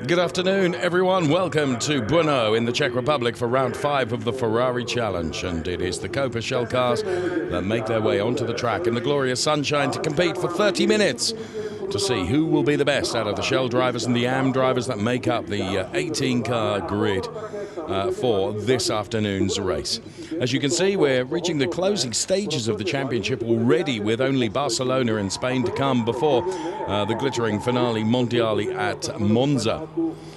Good afternoon, everyone. Welcome to Brno in the Czech Republic for round 5 of the Ferrari Challenge. And it is the Coppa shell cars that make their way onto the track in the glorious sunshine to compete for 30 minutes to see who will be the best out of the shell drivers and the AM drivers that make up the 18-car grid for this afternoon's race. As you can see, we're reaching the closing stages of the championship already, with only Barcelona in Spain to come before the glittering finale mondiale at Monza.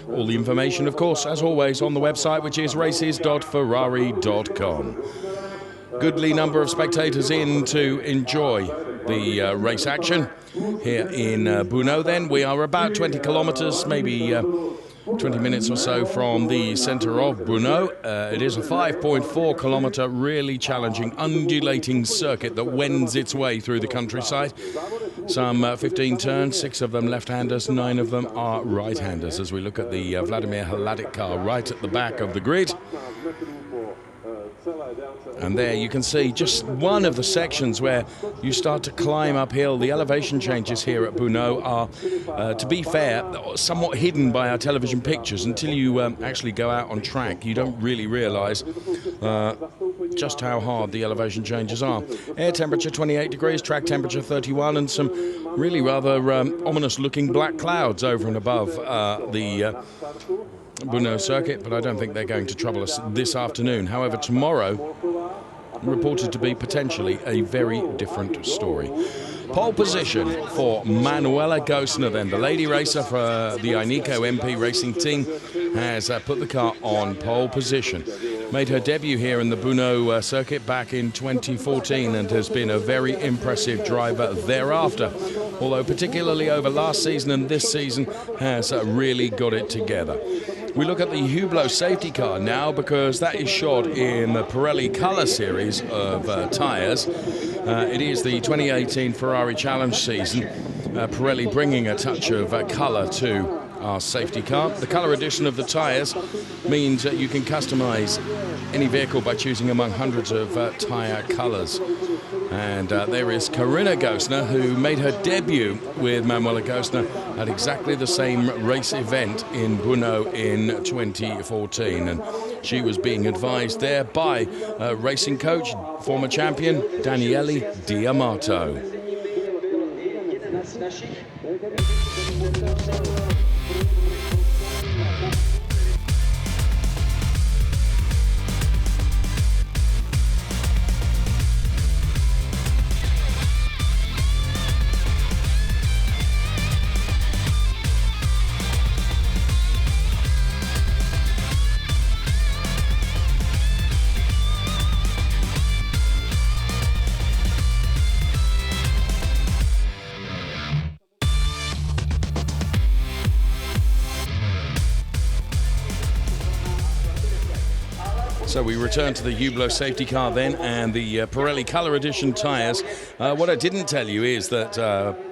All the information, of course, as always, on the website, which is races.ferrari.com. Goodly number of spectators in to enjoy the race action here in Brno. Then we are about 20 kilometers, maybe 20 minutes or so from the center of Brno. It is a 5.4 kilometer, really challenging, undulating circuit that wends its way through the countryside. Some 15 turns, 6 of them left-handers, 9 of them are right-handers, as we look at the Vladimir Hladik car right at the back of the grid. And there you can see just one of the sections where you start to climb uphill. The elevation changes here at Brno are, to be fair, somewhat hidden by our television pictures. Until you actually go out on track, you don't really realise just how hard the elevation changes are. Air temperature 28 degrees, track temperature 31, and some really rather ominous-looking black clouds over and above the Brno circuit, but I don't think they're going to trouble us this afternoon. However, tomorrow reported to be potentially a very different story. Pole position for Manuela Gosner, then. The lady racer for the Ineco MP Racing team has put the car on pole position. Made her debut here in the Brno circuit back in 2014 and has been a very impressive driver thereafter. Although particularly over last season and this season has really got it together. We look at the Hublot safety car now, because that is shot in the Pirelli Color series of tyres. It is the 2018 Ferrari Challenge season. Pirelli bringing a touch of colour to our safety car. The colour edition of the tyres means that you can customise any vehicle by choosing among hundreds of tyre colours. And there is Corinna Gosner, who made her debut with Manuela Gosner at exactly the same race event in Brno in 2014. And she was being advised there by racing coach, former champion, Daniele Diamato. So we return to the Hublot safety car then, and the Pirelli Color Edition tyres. What I didn't tell you is that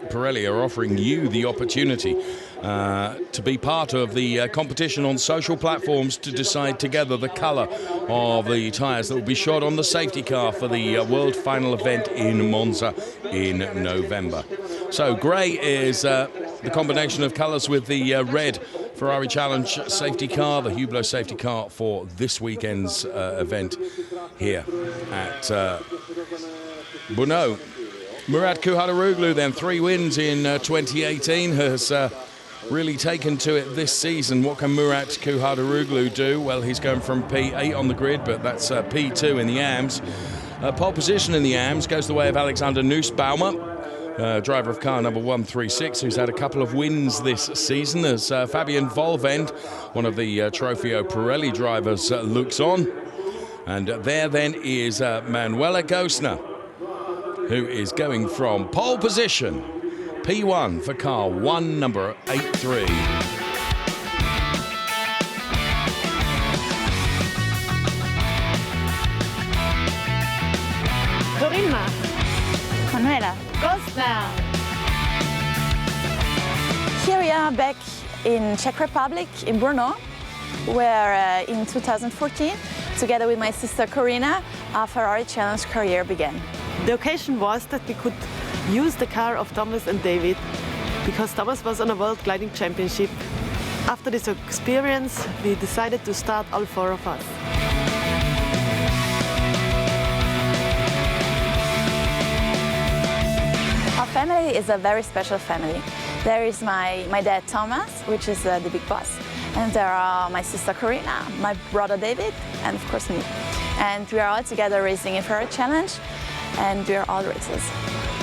Pirelli are offering you the opportunity to be part of the competition on social platforms to decide together the colour of the tyres that will be shot on the safety car for the World Final event in Monza in November. So grey is the combination of colours with the red Ferrari Challenge safety car, the Hublot safety car for this weekend's event here at Brno. Murat Kuhadaroglu, then, 3 wins in 2018, has really taken to it this season. What can Murat Kuhadaroglu do? Well, he's going from P8 on the grid, but that's P2 in the AMs. Pole position in the AMs goes the way of Alexander Nussbaumer, driver of car number 136, who's had a couple of wins this season, as Fabian Volvend, one of the Trofeo Pirelli drivers, looks on. And there then is Manuela Gosner, who is going from pole position, P1 for car 1, number 83. Corinna. Manuela. Gosner. Here we are back in Czech Republic, in Brno, where in 2014, together with my sister Corinna, our Ferrari Challenge career began. The occasion was that we could use the car of Thomas and David, because Thomas was on a World Gliding Championship After this experience, we decided to start all 4 of us. Our family is a very special family. There is my dad Thomas, which is the big boss, and there are my sister Corina, my brother David, and of course me. And we are all together racing a Ferrari challenge, and we are all racers.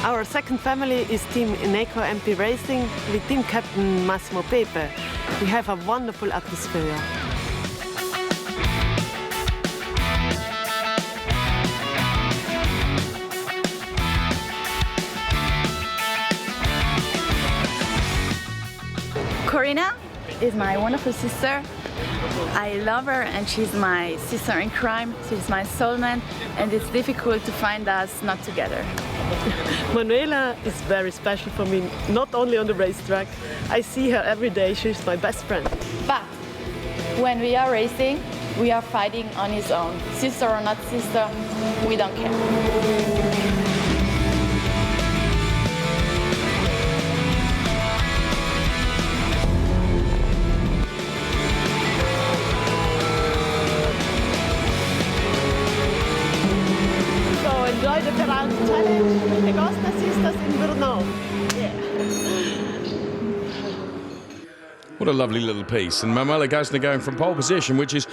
Our second family is Team Ineco MP Racing with team captain Massimo Pepe. We have a wonderful atmosphere. Corina is my wonderful sister. I love her and she's my sister in crime. She's my soulmate and it's difficult to find us not together. Manuela is very special for me, not only on the racetrack. I see her every day, she's my best friend. But when we are racing, we are fighting on his own. Sister or not sister, we don't care. Enjoy the Ferrari challenge with the Gosna sisters in Brno. Yeah. What a lovely little piece. And Manuela Gosna going from pole position, which is,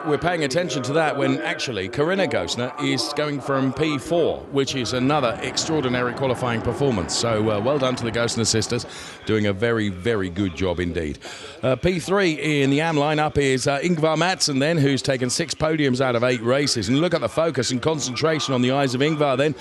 we're paying attention to that when actually Corina Gosna is going from P4, which is another extraordinary qualifying performance. So well done to the Gosna sisters, doing a very, very good job indeed. P3 in the AM lineup is Ingvar Mattsson then, who's taken 6 podiums out of 8 races. And look at the focus and concentration on the eyes of Ingvar then,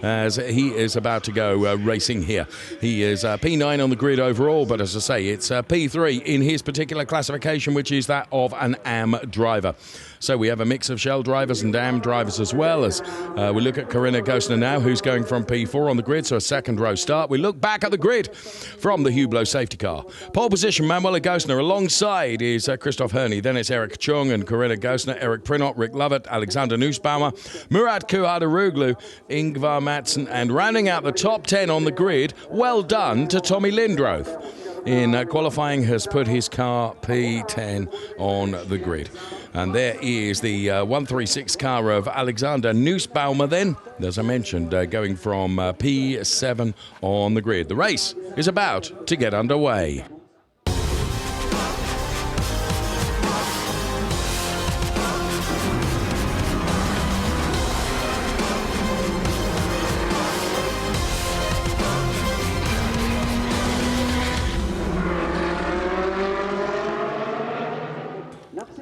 as he is about to go racing here. He is P9 on the grid overall, but as I say, it's P3 in his particular classification, which is that of an AM driver. So we have a mix of Shell drivers and AM drivers as well, as we look at Corina Gosna now, who's going from P4 on the grid, so a second row start. We look back at the grid from the Hublot safety car. Pole position, Manuela Gosna. Alongside is Christoph Herney. Then it's Eric Chung and Corina Gosna, Eric Prinot, Rick Lovett, Alexander Nussbaumer, Murat Kuhardaroglu, Ingvar Mattsson, and rounding out the top 10 on the grid, well done to Tommy Lindroth. In qualifying, has put his car P10 on the grid. And there is the 136 car of Alexander Nussbaumer then, as I mentioned, going from P7 on the grid. The race is about to get underway.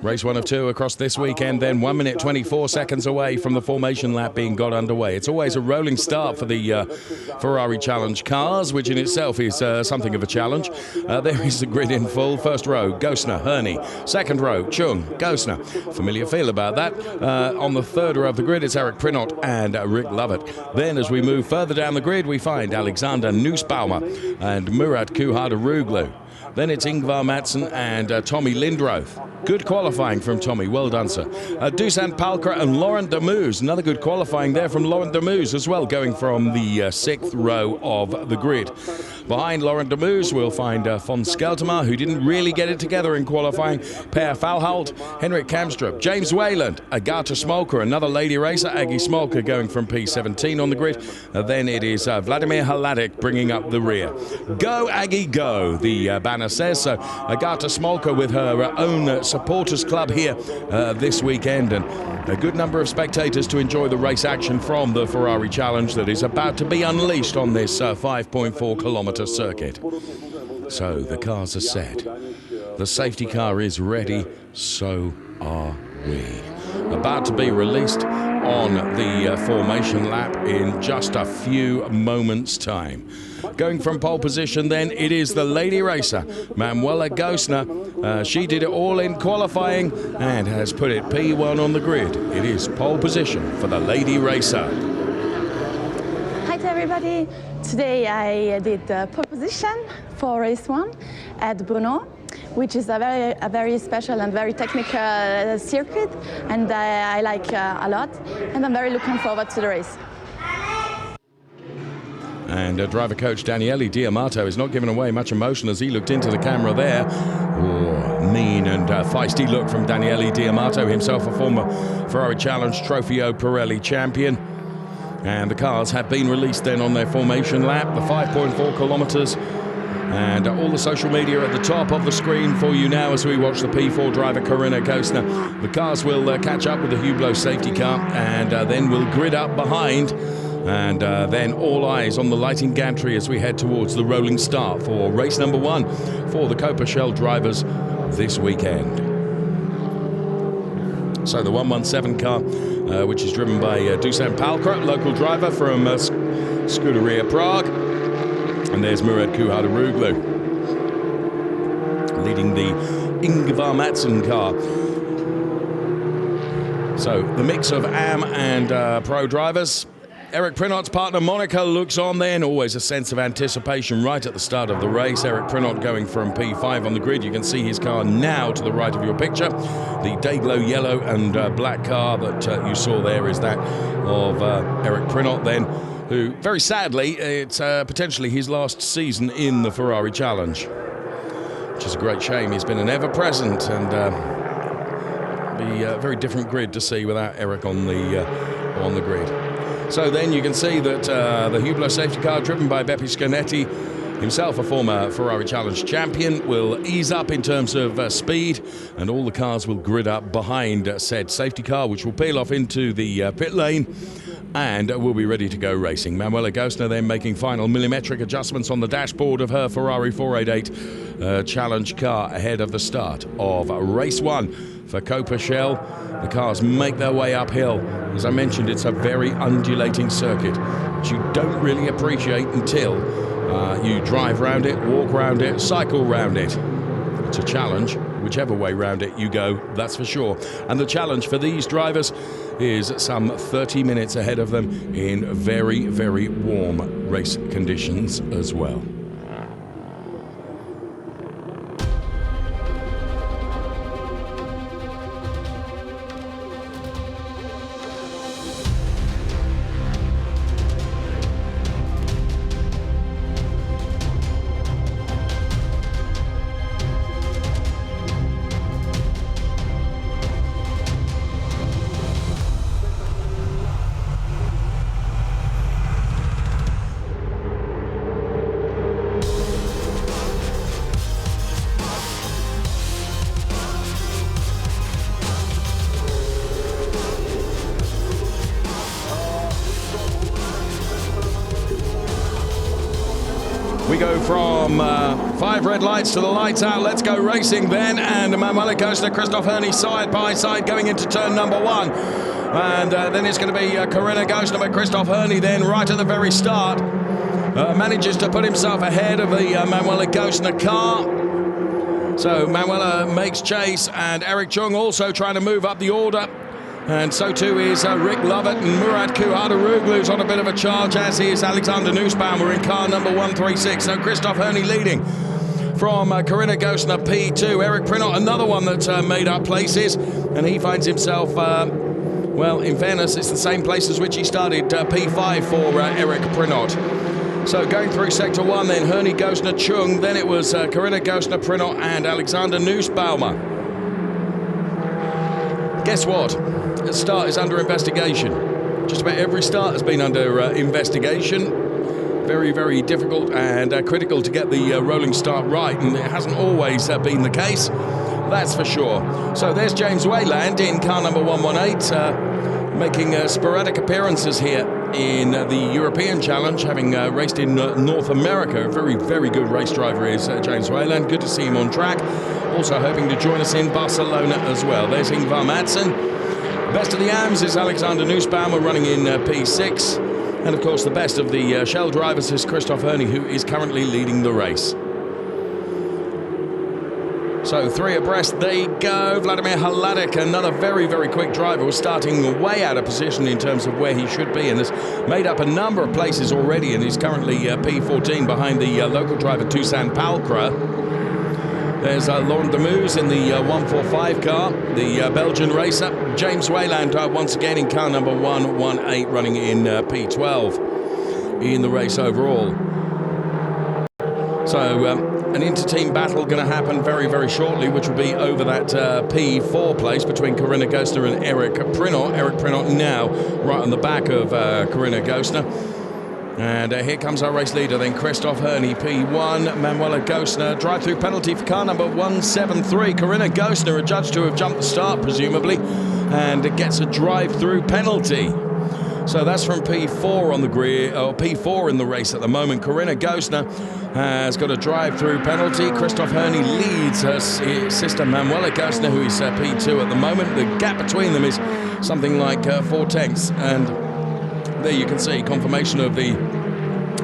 Race 1 of 2 across this weekend, then 1 minute 24 seconds away from the formation lap being got underway. It's always a rolling start for the Ferrari Challenge cars, which in itself is something of a challenge. There is the grid in full. First row, Gosna, Herney. Second row, Chung, Gosna. Familiar feel about that. On the third row of the grid, it's Eric Prinot and Rick Lovett. Then as we move further down the grid, we find Alexander Nussbaumer and Murat Kuhardaroglu. Then it's Ingvar Mattsson and Tommy Lindroth. Good qualifying from Tommy. Well done, sir. Dusan Palkra and Laurent Demouz. Another good qualifying there from Laurent Demouz as well, going from the 6th row of the grid. Behind Laurent Demouz, we'll find von Skelterma, who didn't really get it together in qualifying. Per Falholt, Henrik Kamstrup, James Wayland, Agatha Smolka, another lady racer. Aggie Smolka going from P17 on the grid. Then it is Vladimir Hladek bringing up the rear. Go, Aggie, go, the banner says. So Agatha Smolka with her own supporters club here this weekend, and a good number of spectators to enjoy the race action from the Ferrari Challenge that is about to be unleashed on this 5.4 kilometre circuit. So the cars are set. The safety car is ready. So are we. About to be released on the formation lap in just a few moments' time. Going from pole position then, it is the lady racer, Manuela Gosna. She did it all in qualifying and has put it P1 on the grid. It is pole position for the lady racer. Hi to everybody. Today I did pole position for race 1 at Brno, which is a very special and very technical circuit, and I like a lot, and I'm very looking forward to the race. And driver coach Daniele Diamato is not giving away much emotion as he looked into the camera there. Oh, mean and feisty look from Daniele Diamato, himself a former Ferrari Challenge Trofeo Pirelli champion. And the cars have been released then on their formation lap, the 5.4 kilometers. And all the social media at the top of the screen for you now as we watch the P4 driver Corinna Gostner. The cars will catch up with the Hublot safety car and then we'll grid up behind. And then all eyes on the lighting gantry as we head towards the rolling start for race number 1 for the Coppa Shell drivers this weekend. So the 117 car, which is driven by Dusan Palkra, local driver from Scuderia Prague. And there's Murat Kuhardaroglu leading the Ingvar Mattsson car. So the mix of AM and pro drivers. Eric Prinot's partner Monica looks on then. Always a sense of anticipation right at the start of the race. Eric Prinot going from P5 on the grid. You can see his car now to the right of your picture. The Dayglow yellow and black car that you saw there is that of Eric Prinot then, who, very sadly, it's potentially his last season in the Ferrari Challenge, which is a great shame. He's been an ever-present and be a very different grid to see without Eric on the grid. So then you can see that the Hublot safety car, driven by Beppe Scanetti, himself a former Ferrari Challenge champion, will ease up in terms of speed, and all the cars will grid up behind said safety car, which will peel off into the pit lane and will be ready to go racing. Manuela Gostner then making final millimetric adjustments on the dashboard of her Ferrari 488 Challenge car ahead of the start of race 1 for Coppa Shell. The cars make their way uphill. As I mentioned, it's a very undulating circuit, which you don't really appreciate until you drive round it, walk round it, cycle round it. It's a challenge, whichever way round it you go, that's for sure. And the challenge for these drivers is some 30 minutes ahead of them in very, very warm race conditions as well. We go from 5 red lights to the lights out. Let's go racing then. And Manuela Gostner, Christoph Herney side by side going into turn number 1. And then it's going to be Corinna Gostner, but Christoph Herney then right at the very start manages to put himself ahead of the Manuela Gostner car. So Manuela makes chase, and Eric Chung also trying to move up the order. And so too is Rick Lovett, and Murat Kuhardaroglu's on a bit of a charge, as is Alexander Nussbaumer in car number 136. So Christoph Herney leading from Corinna Gostner P2. Eric Prinot, another one that made up places, and he finds himself, well, in fairness, it's the same place as which he started, P5 for Eric Prinot. So going through sector 1 then, Herney, Gostner, Chung, then it was Corinna Gostner, Prinot and Alexander Nussbaumer. Guess what? The start is under investigation. Just about every start has been under investigation. Very, very difficult and critical to get the rolling start right, and it hasn't always been the case, that's for sure. So there's James Wayland in car number 118, making sporadic appearances here in the European Challenge, having raced in North America. A very, very good race driver is James Wayland. Good to see him on track. Also hoping to join us in Barcelona as well. There's Ingvar Mattsson. Best of the AMs is Alexander Nussbaumer running in P6. And of course the best of the Shell drivers is Christoph Herney, who is currently leading the race. So 3 abreast they go. Vladimir Hladek, another very, very quick driver, was starting way out of position in terms of where he should be, and has made up a number of places already, and he's currently P14 behind the local driver Dusan Palkra. There's Laurent Demoux in the 145 car, the Belgian racer. James Wayland once again in car number 118 running in P12. in the race overall. So an inter-team battle going to happen very, very shortly, which will be over that P4 place between Corinna Gostner and Eric Prinot. Eric Prinot now right on the back of Corinna Gostner. And here comes our race leader then, Christoph Herney, P1, Manuela Gostner. Drive-through penalty for car number 173. Corinna Gostner, adjudged to have jumped the start, presumably, and it gets a drive-through penalty. So that's from P4 on the grid, or P4 in the race at the moment. Corinna Gostner has got a drive-through penalty. Christoph Herney leads her sister Manuela Gostner, who is P2 at the moment. The gap between them is something like 4 tenths, and there you can see confirmation of the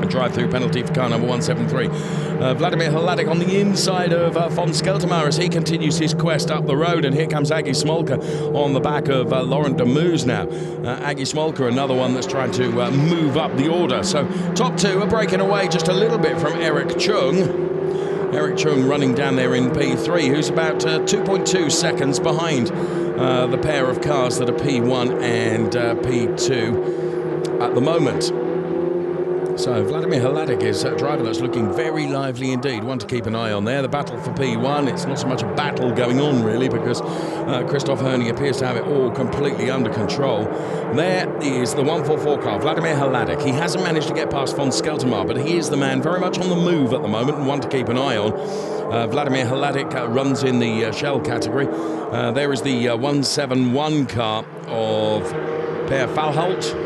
drive-through penalty for car number 173. Vladimir Hladik on the inside of von Skeltermaar as he continues his quest up the road, and here comes Aggie Smolka on the back of Laurent de Moos now. Aggie Smolka, another one that's trying to move up the order. So top two are breaking away just a little bit from Eric Chung. Eric Chung running down there in P3, who's about 2.2 seconds behind the pair of cars that are P1 and P2 at the moment. So Vladimir Hladik is a driver that's looking very lively indeed. One to keep an eye on there. The battle for P1, it's not so much a battle going on really, because Christoph Herney appears to have it all completely under control. There is the 144 car, Vladimir Hladik. He hasn't managed to get past von Skeltermaar, but he is the man very much on the move at the moment, and one to keep an eye on. Vladimir Hladik runs in the shell category. There is the 171 car of Per Falholt.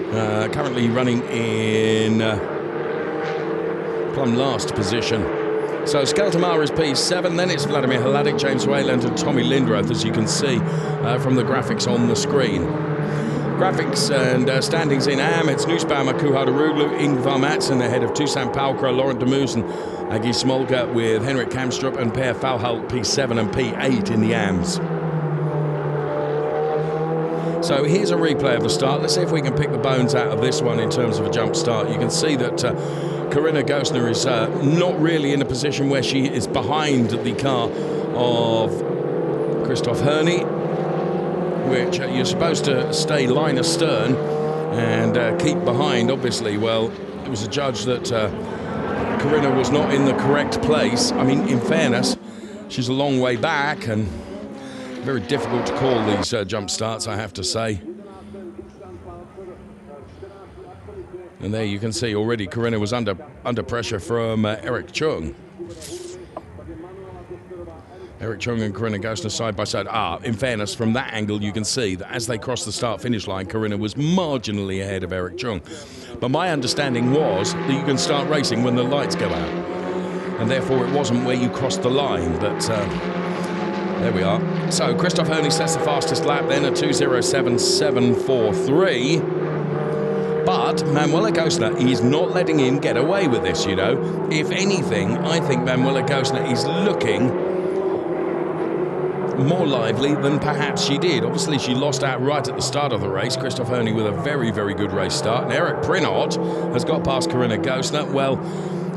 Currently running in plumb last position. So Skeltermaar is P7, then it's Vladimir Hladik, James Wayland and Tommy Lindroth, as you can see from the graphics on the screen. Graphics and standings in AM, it's Nussbaumer, Kuharderoglu, Ingvar Madsen ahead of Toussaint Paukra, Laurent de Moos and Aggie Smolka, with Henrik Kamstrup and Per Falholt P7 and P8 in the AMs. So here's a replay of the start. Let's see if we can pick the bones out of this one in terms of a jump start. You can see that Corinna Gostner is not really in a position where she is behind the car of Christoph Herney, which you're supposed to stay line astern and keep behind, obviously. Well, it was adjudged that Corinna was not in the correct place. I mean, in fairness, she's a long way back, and very difficult to call these jump starts, I have to say. And there you can see already Corinna was under pressure from Eric Chung. Eric Chung and Corinna Gostner side by side. In fairness, from that angle you can see that as they crossed the start-finish line, Corinna was marginally ahead of Eric Chung. But my understanding was that you can start racing when the lights go out, and therefore it wasn't where you crossed the line. But there we are. So Christoph Herney sets the fastest lap then at 2:07.743. But Manuela Gostner is not letting him get away with this, you know. If anything, I think Manuela Gostner is looking more lively than perhaps she did. Obviously, she lost out right at the start of the race. Christoph Herney with a very, very good race start. And Eric Prinot has got past Corinna Gostner. Well,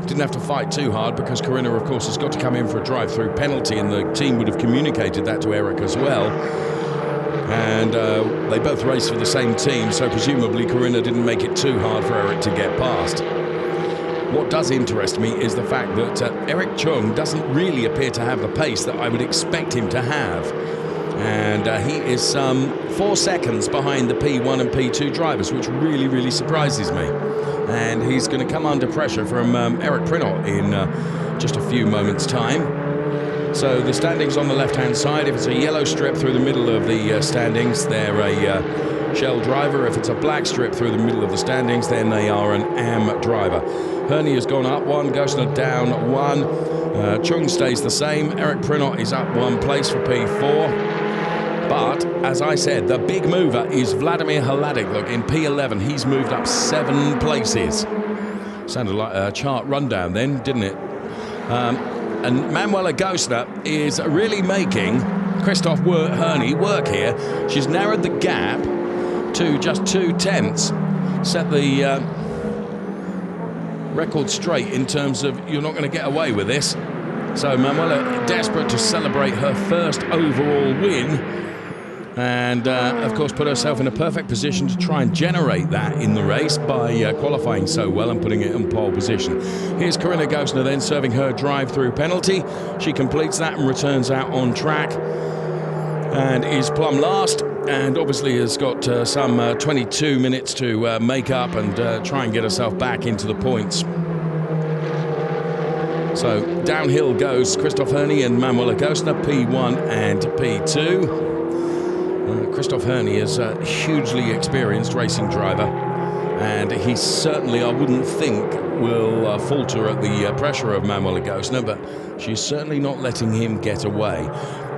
didn't have to fight too hard because Corinna, of course, has got to come in for a drive-through penalty, and the team would have communicated that to Eric as well. And they both race for the same team, so presumably Corinna didn't make it too hard for Eric to get past. What does interest me is the fact that Eric Chung doesn't really appear to have the pace that I would expect him to have. And he is some 4 seconds behind the P1 and P2 drivers, which really, really surprises me. And he's going to come under pressure from Eric Prinot in just a few moments' time. So the standings on the left-hand side, if it's a yellow strip through the middle of the standings, they're a Shell driver. If it's a black strip through the middle of the standings, then they are an AM driver. Herney has gone up 1, Gostner down 1. Chung stays the same. Eric Prinot is up 1 place for P4. But, as I said, the big mover is Vladimir Hladik. Look, in P11, he's moved up 7 places. Sounded like a chart rundown then, didn't it? And Manuela Gostner is really making Christoph Herney work here. She's narrowed the gap to just 2 tenths. Set the record straight in terms of you're not going to get away with this. So Manuela desperate to celebrate her first overall win. and of course put herself in a perfect position to try and generate that in the race by qualifying so well and putting it in pole position. Here's Corinna Gosner then serving her drive-through penalty. She completes that and returns out on track and is plumb last, and obviously has got some 22 minutes to make up and try and get herself back into the points. So downhill goes Christoph Herney and Manuela Gosner, P1 and P2. Christoph Herney is a hugely experienced racing driver, and he certainly, I wouldn't think, will falter at the pressure of Manuela Gosner, but she's certainly not letting him get away.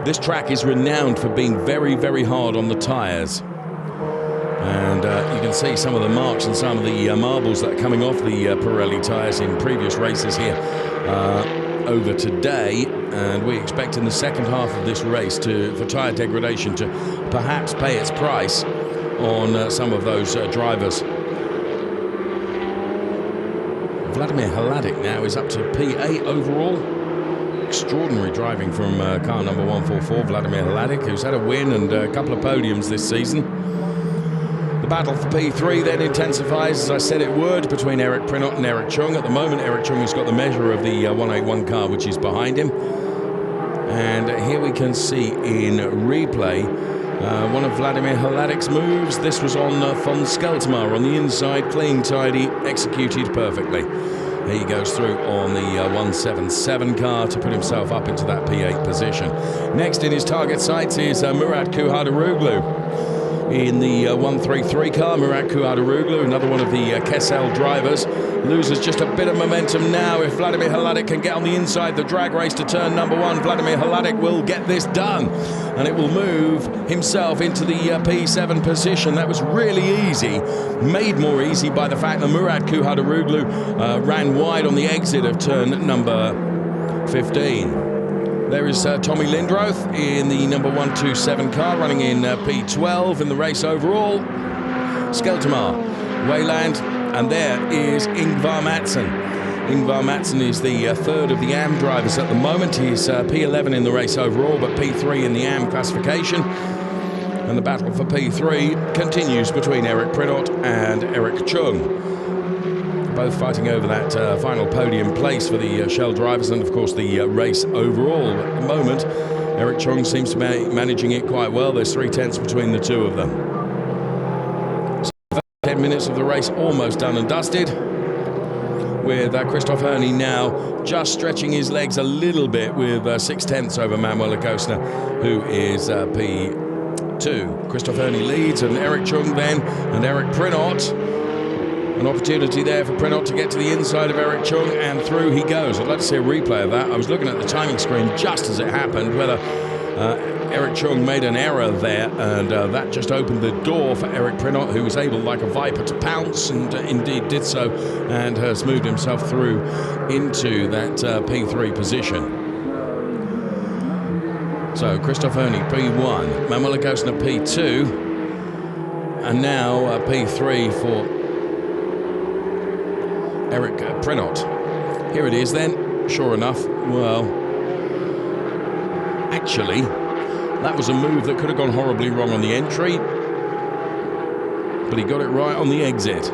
This track is renowned for being very, very hard on the tyres. And you can see some of the marks and some of the marbles that are coming off the Pirelli tyres in previous races here over today. And we expect in the second half of this race for tyre degradation to perhaps pay its price on some of those drivers. Vladimir Hladic now is up to P8 overall. Extraordinary driving from car number 144, Vladimir Hladic, who's had a win and a couple of podiums this season. The battle for P3 then intensifies, as I said it would, between Eric Prinot and Eric Chung. At the moment, Eric Chung has got the measure of the 181 car, which is behind him. And here we can see in replay one of Vladimir Hladic's moves. This was on von Skeltmar on the inside, clean, tidy, executed perfectly. He goes through on the 177 car to put himself up into that P8 position. Next in his target sights is Murat Kuhadaroglu. In the 133 car, Murat Kuhadaroglu, another one of the Kessel drivers, loses just a bit of momentum now. If Vladimir Hladic can get on the inside the drag race to turn number 1, Vladimir Hladic will get this done, and it will move himself into the P7 position. That was really easy, made more easy by the fact that Murat Kuhadaroglu ran wide on the exit of turn number 15. There is Tommy Lindroth in the number 127 car, running in P12 in the race overall. Skeltermar, Wayland, and there is Ingvar Madsen. Ingvar Madsen is the third of the AM drivers at the moment. He's P11 in the race overall, but P3 in the AM classification. And the battle for P3 continues between Eric Prinot and Eric Chung. Both fighting over that final podium place for the Shell drivers and, of course, the race overall. At the moment, Eric Chung seems to be managing it quite well. There's 3/10 between the two of them. So 10 minutes of the race almost done and dusted, with Christoph Herney now just stretching his legs a little bit with 6/10 over Manuela Gosner, who is P2. Christoph Herney leads, and Eric Chung then, and Eric Prinot. An opportunity there for Prinot to get to the inside of Eric Chung, and through he goes. I'd like to see a replay of that. I was looking at the timing screen just as it happened, whether Eric Chung made an error there, and that just opened the door for Eric Prinot, who was able, like a viper, to pounce, and indeed did so, and has moved himself through into that P3 position. So Christoph Herney, P1, Manuela Gosner, P2, and now P3 for Eric Prinot. Here it is then, sure enough. Well, actually, that was a move that could have gone horribly wrong on the entry, but he got it right on the exit.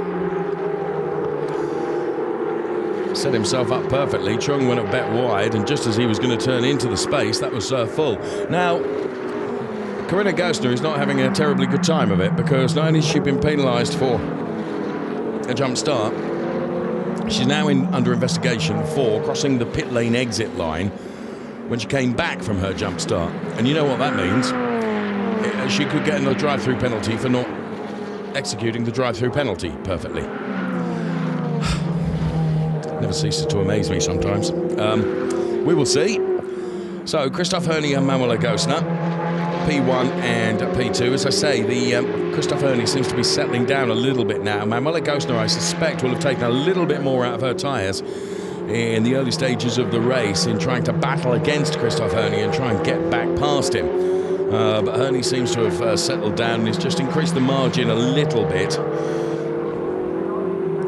Set himself up perfectly. Chung went a bit wide, and just as he was going to turn into the space, that was full. Now, Corinna Gosner is not having a terribly good time of it, because not only has she been penalised for a jump start, she's now under investigation for crossing the pit lane exit line when she came back from her jump start. And you know what that means. She could get another drive-through penalty for not executing the drive-through penalty perfectly. Never ceases to amaze me sometimes. We will see. So Christoph Herney and Manuela Gosner, P1 and P2. As I say, the Christoph Herney seems to be settling down a little bit now. Manuela Gosner, I suspect, will have taken a little bit more out of her tyres in the early stages of the race in trying to battle against Christoph Herney and try and get back past him. But Herney seems to have settled down and has just increased the margin a little bit.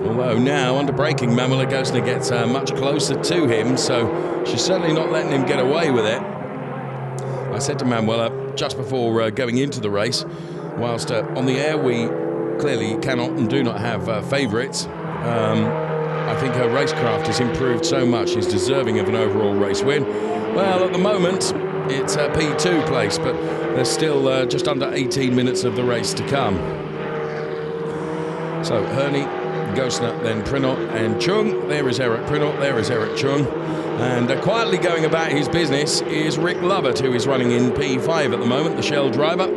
Although now, under braking, Manuela Gosner gets much closer to him, so she's certainly not letting him get away with it. I said to Manuela just before going into the race, whilst on the air we clearly cannot and do not have favourites, I think her racecraft has improved so much. She's deserving of an overall race win. Well, at the moment, it's a P2 place, but there's still just under 18 minutes of the race to come. So, Herney, Gosner, then Prinot and Chung. There is Eric Prinot, there is Eric Chung. And quietly going about his business is Rick Lovett, who is running in P5 at the moment, the Shell driver.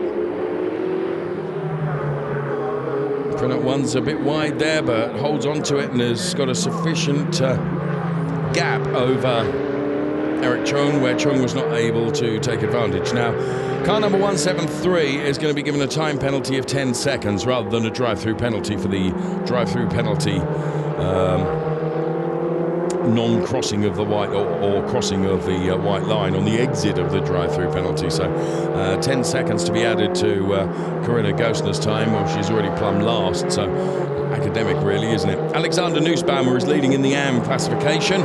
Prinot one's a bit wide there, but holds on to it and has got a sufficient gap over Eric Chung, where Chung was not able to take advantage. Now, car number 173 is going to be given a time penalty of 10 seconds rather than a drive-through penalty for the drive-through penalty non-crossing of the white or crossing of the white line on the exit of the drive-through penalty. So 10 seconds to be added to Corinna Gosner's time. Well, she's already plumb last, so academic really, isn't it? Alexander Nussbaumer is leading in the AM classification.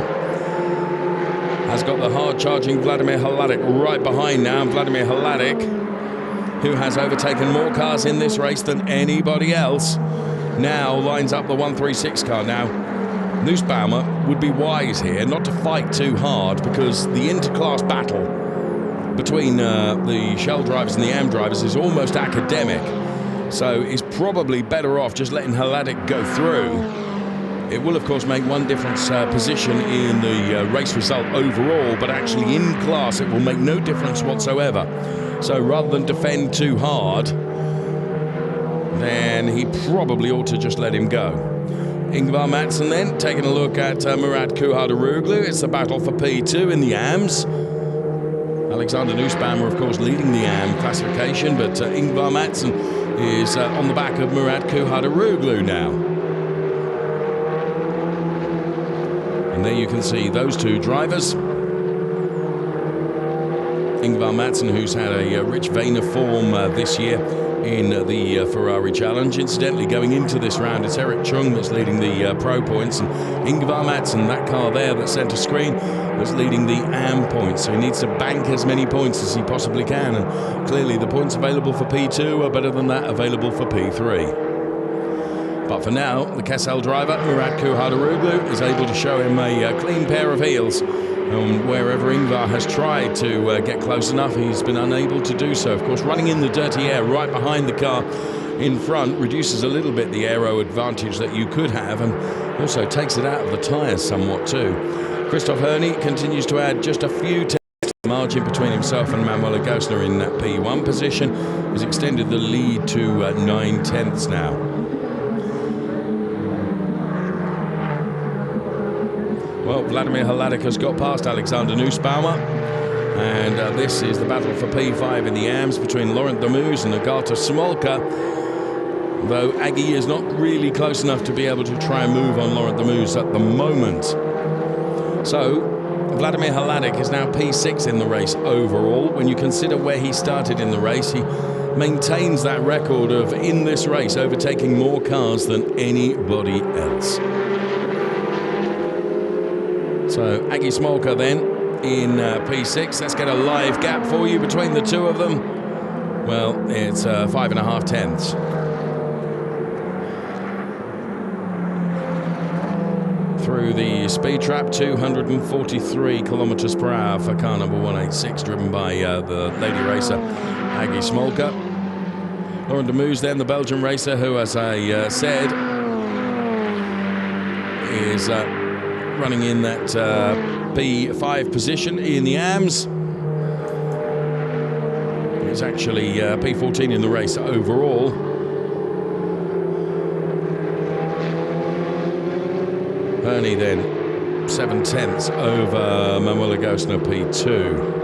Has got the hard-charging Vladimir Hladik right behind now. Vladimir Hladik, who has overtaken more cars in this race than anybody else, now lines up the 136 car. Now, Nussbaumer would be wise here not to fight too hard, because the inter-class battle between the Shell drivers and the AM drivers is almost academic. So he's probably better off just letting Hladik go through. It will, of course, make one difference position in the race result overall, but actually in class it will make no difference whatsoever. So rather than defend too hard, then he probably ought to just let him go. Ingvar Mattson then taking a look at Murat Kuhardaroglu. It's the battle for P2 in the AMs. Alexander Nussbaumer, of course, leading the AM classification, but Ingvar Mattson is on the back of Murat Kuhardaroglu now. And there you can see those two drivers. Ingvar Mattson, who's had a rich vein of form this year in the Ferrari Challenge. Incidentally, going into this round, it's Eric Chung that's leading the pro points, and Ingvar Mattson, that car there that's centre screen, was leading the AM points. So he needs to bank as many points as he possibly can, and clearly the points available for P2 are better than that available for P3. But for now, the Kessel driver, Murat Kuhardaroglu, is able to show him a clean pair of heels. Wherever Ingvar has tried to get close enough, he's been unable to do so. Of course, running in the dirty air right behind the car in front reduces a little bit the aero advantage that you could have, and also takes it out of the tyres somewhat too. Christoph Herney continues to add just a few tenths. The margin between himself and Manuela Gosner in that P1 position has extended the lead to 9 tenths now. Well, Vladimir Hladik has got past Alexander Nussbaumer, and this is the battle for P5 in the AMs between Laurent Demus and Agata Smolka, though Aggie is not really close enough to be able to try and move on Laurent Demus at the moment. So, Vladimir Hladik is now P6 in the race overall. When you consider where he started in the race, he maintains that record of, in this race, overtaking more cars than anybody else. So Aggie Smolka then in P6. Let's get a live gap for you between the two of them. Well, it's 5.5 tenths. Through the speed trap, 243 kilometers per hour for car number 186, driven by the lady racer Aggie Smolka. Laurent Demus then, the Belgian racer, who, as I said, is running in that P5 position in the AMs. It's actually P14 in the race overall. Herney then 7 tenths over Manuela Gosner, P2.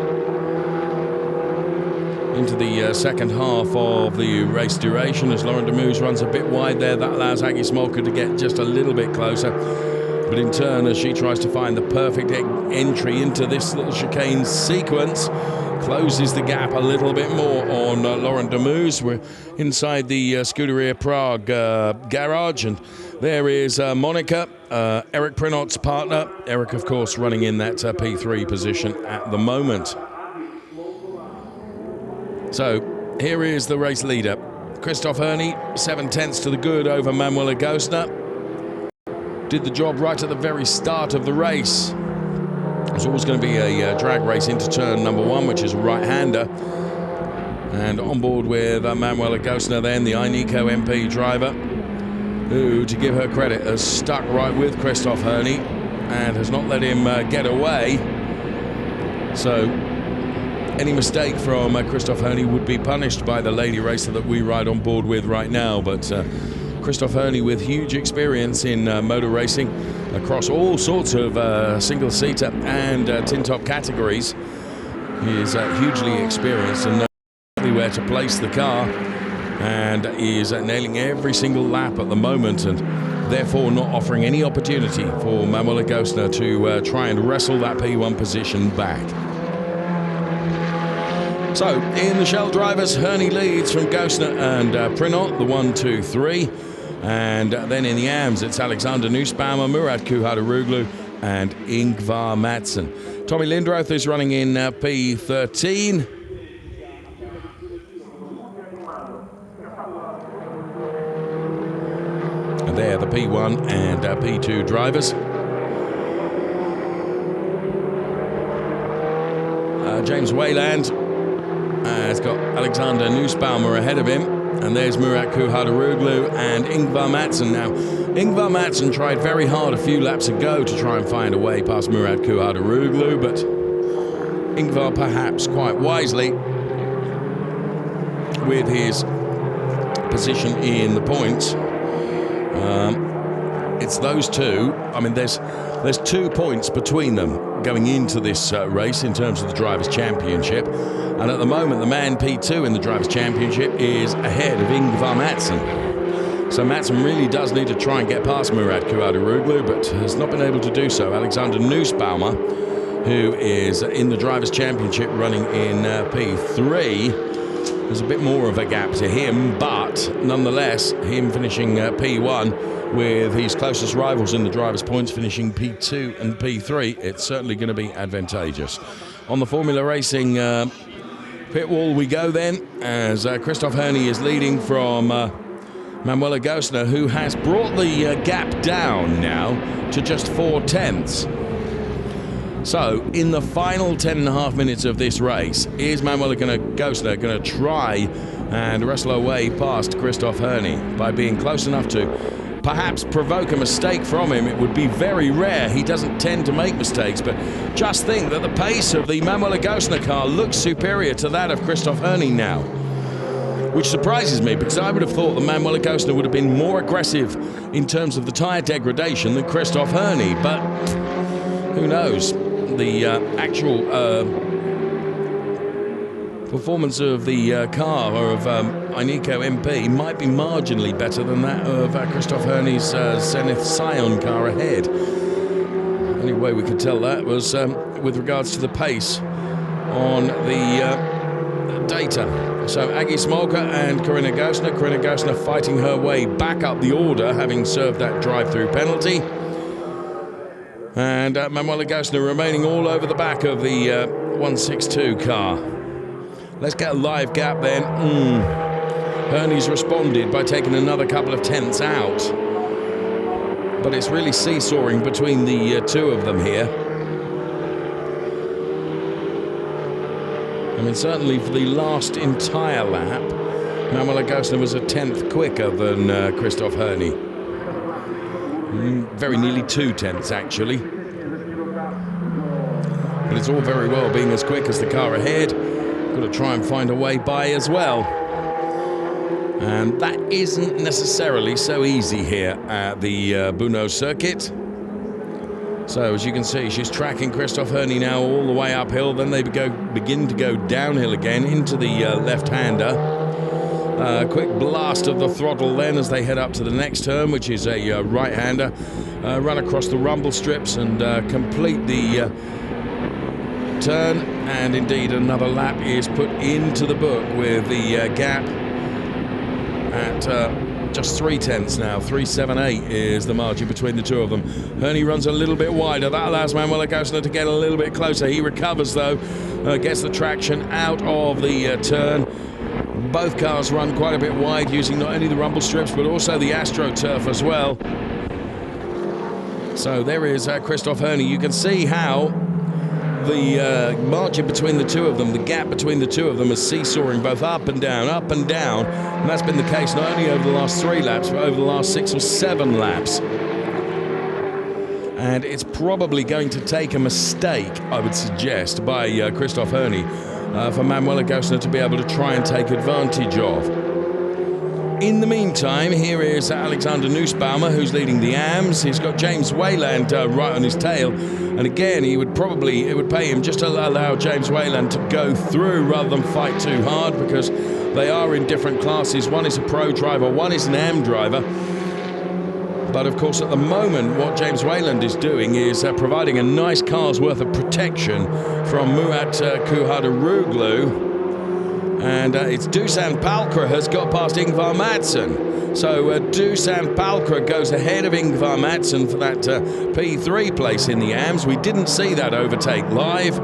Into the second half of the race duration, as Laurent Demus runs a bit wide there, that allows Aggie Smolka to get just a little bit closer. But in turn, as she tries to find the perfect entry into this little chicane sequence, closes the gap a little bit more on Laurent Demus. We're inside the Scuderia Prague garage, and there is Monica, Eric Prinot's partner. Eric, of course, running in that P3 position at the moment. So here is the race leader. Christoph Herney, 7/10 to the good over Manuel Agostner. Did the job right at the very start of the race. It was always going to be a drag race into turn number 1, which is a right-hander. And on board with Manuel Agostner then, the Ineco MP driver, who, to give her credit, has stuck right with Christoph Herney and has not let him get away. So any mistake from Christoph Herney would be punished by the lady racer that we ride on board with right now. But Christoph Herney, with huge experience in motor racing across all sorts of single-seater and tin-top categories, he is hugely experienced and knows exactly where to place the car, and is nailing every single lap at the moment, and therefore not offering any opportunity for Manuel Agostner to try and wrestle that P1 position back. So, in the Shell drivers, Herney leads from Gostner and Brno, the 1, 2, 3. And then in the AMs, it's Alexander Nussbaumer, Murat Kuhadaroglu, and Ingvar Madsen. Tommy Lindroth is running in P13. And there, the P1 and P2 drivers. James Wayland has got Alexander Nussbaumer ahead of him, and there's Murat Kuhadaroglu and Ingvar Madsen. Now, Ingvar Madsen tried very hard a few laps ago to try and find a way past Murat Kuhadaroglu, but Ingvar, perhaps quite wisely, with his position in the points, it's those two. I mean, there's 2 points between them going into this race in terms of the Drivers' Championship. And at the moment, the man P2 in the Drivers' Championship is ahead of Ingvar Madsen. So Madsen really does need to try and get past Murat Kuhadaroglu, but has not been able to do so. Alexander Nussbaumer, who is in the Drivers' Championship running in P3, there's a bit more of a gap to him, but nonetheless, him finishing P1 with his closest rivals in the drivers' points finishing P2 and P3, it's certainly going to be advantageous. On the Formula Racing pit wall we go then, as Christoph Herney is leading from Manuel Agostner, who has brought the gap down now to just 4/10. So, in the final 10.5 minutes of this race, is Manuel Agostner going to try and wrestle away past Christoph Herney by being close enough to perhaps provoke a mistake from him? It would be very rare. He doesn't tend to make mistakes, but just think that the pace of the Manuel Agostner car looks superior to that of Christoph Herney now, which surprises me, because I would have thought that Manuel Agostner would have been more aggressive in terms of the tyre degradation than Christoph Herney, but who knows? The actual performance of the car of Ineco MP might be marginally better than that of Christoph Herney's Zenith Scion car ahead. Only way we could tell that was with regards to the pace on the data. So Aggie Smolka and Corinna Gostner fighting her way back up the order, having served that drive-through penalty. And Manuel Agostner remaining all over the back of the 162 car. Let's get a live gap then. Herney's responded by taking another couple of tenths out. But it's really seesawing between the two of them here. I mean, certainly for the last entire lap, Manuel Agostner was a tenth quicker than Christoph Herney. Very nearly 2 tenths, actually. But it's all very well being as quick as the car ahead. Got to try and find a way by as well. And that isn't necessarily so easy here at the Brno circuit. So as you can see, she's tracking Christoph Herney now all the way uphill. Then they begin to go downhill again into the left-hander. Quick blast of the throttle then as they head up to the next turn, which is a right-hander. Run across the rumble strips and complete the turn. And indeed another lap is put into the book with the gap at just 3/10 now. 3.78 is the margin between the two of them. Herney runs a little bit wider. That allows Manuel Agostino to get a little bit closer. He recovers though, gets the traction out of the turn. Both cars run quite a bit wide, using not only the rumble strips but also the AstroTurf as well. So there is Christoph Herney. You can see how the margin between the two of them, the gap between the two of them, is seesawing both up and down, and that's been the case not only over the last 3 laps, but over the last 6 or 7 laps. And it's probably going to take a mistake, I would suggest, by Christoph Herney for Manuel Agostino to be able to try and take advantage of. In the meantime, here is Alexander Nussbaumer, who's leading the AMS. He's got James Wayland right on his tail. And again, it would pay him just to allow James Wayland to go through rather than fight too hard, because they are in different classes. One is a pro driver, one is an AM driver. But of course, at the moment, what James Wayland is doing is providing a nice car's worth of protection from Murat Kuhadaroglu. And it's Dusan Palkra has got past Ingvar Madsen. So Dusan Palkra goes ahead of Ingvar Madsen for that P3 place in the AMS. We didn't see that overtake live.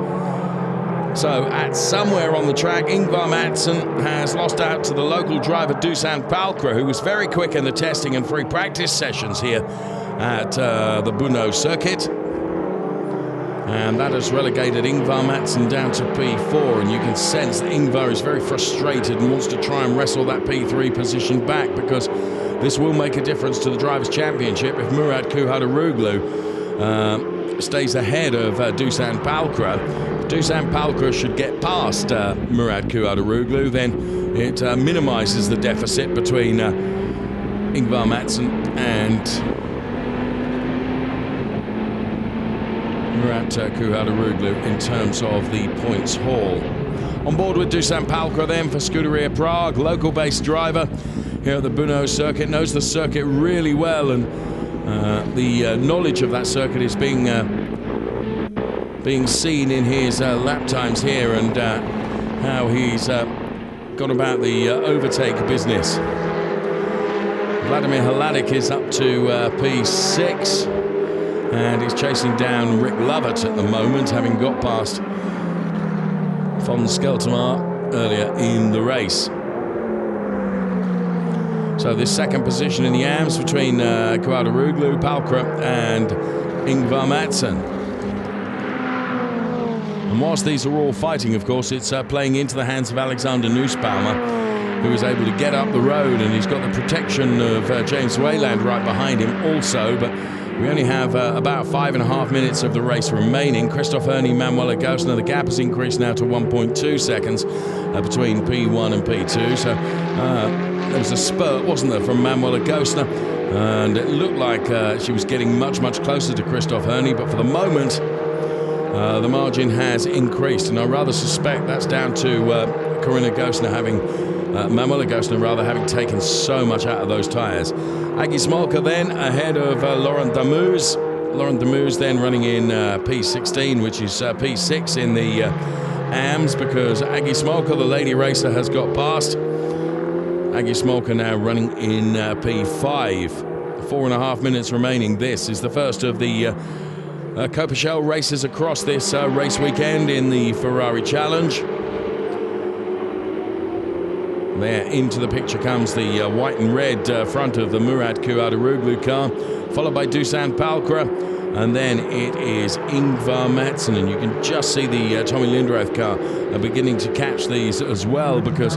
So at somewhere on the track, Ingvar Madsen has lost out to the local driver Dusan Palkra, who was very quick in the testing and free practice sessions here at the Brno circuit. And that has relegated Ingvar Madsen down to P4, and you can sense that Ingvar is very frustrated and wants to try and wrestle that P3 position back, because this will make a difference to the Drivers' Championship if Murat Kuhadaroglu stays ahead of Dusan Palkra. If Dusan Palkra should get past Murat Kuhadaroglu, then it minimises the deficit between Ingvar Madsen and Murat Kuhadaroglu in terms of the points haul. On board with Dusan Palkra then for Scuderia Prague, local-based driver here at the Brno circuit, knows the circuit really well, and the knowledge of that circuit is being seen in his lap times here, and how he's gone about the overtake business. Vladimir Hladik is up to P6. And he's chasing down Rick Lovett at the moment, having got past von Skeltermar earlier in the race. So this second position in the AMS between Kuhadaroglu, Palkra and Ingvar Madsen. And whilst these are all fighting, of course, it's playing into the hands of Alexander Nussbaumer, who is able to get up the road, and he's got the protection of James Wayland right behind him also, but we only have about 5.5 minutes of the race remaining. Christoph Herney, Manuel Agostino, the gap has increased now to 1.2 seconds between P1 and P2. So there was a spurt, wasn't there, from Manuel Agostino, and it looked like she was getting much, much closer to Christoph Herney, but for the moment, the margin has increased, and I rather suspect that's down to Manuel Agostino having taken so much out of those tyres. Agi Smolka then ahead of Laurent Damouz. Laurent Damouz then running in P16, which is P6 in the AMS, because Agi Smolka, the lady racer, has got past. Agi Smolka now running in P5. 4.5 minutes remaining. This is the first of the Coppa Shell races across this race weekend in the Ferrari Challenge. There into the picture comes the white and red front of the Murat Kuhadaroglu car, followed by Dusan Palkra, and then it is Ingvar Madsen, and you can just see the Tommy Lindroth car beginning to catch these as well, because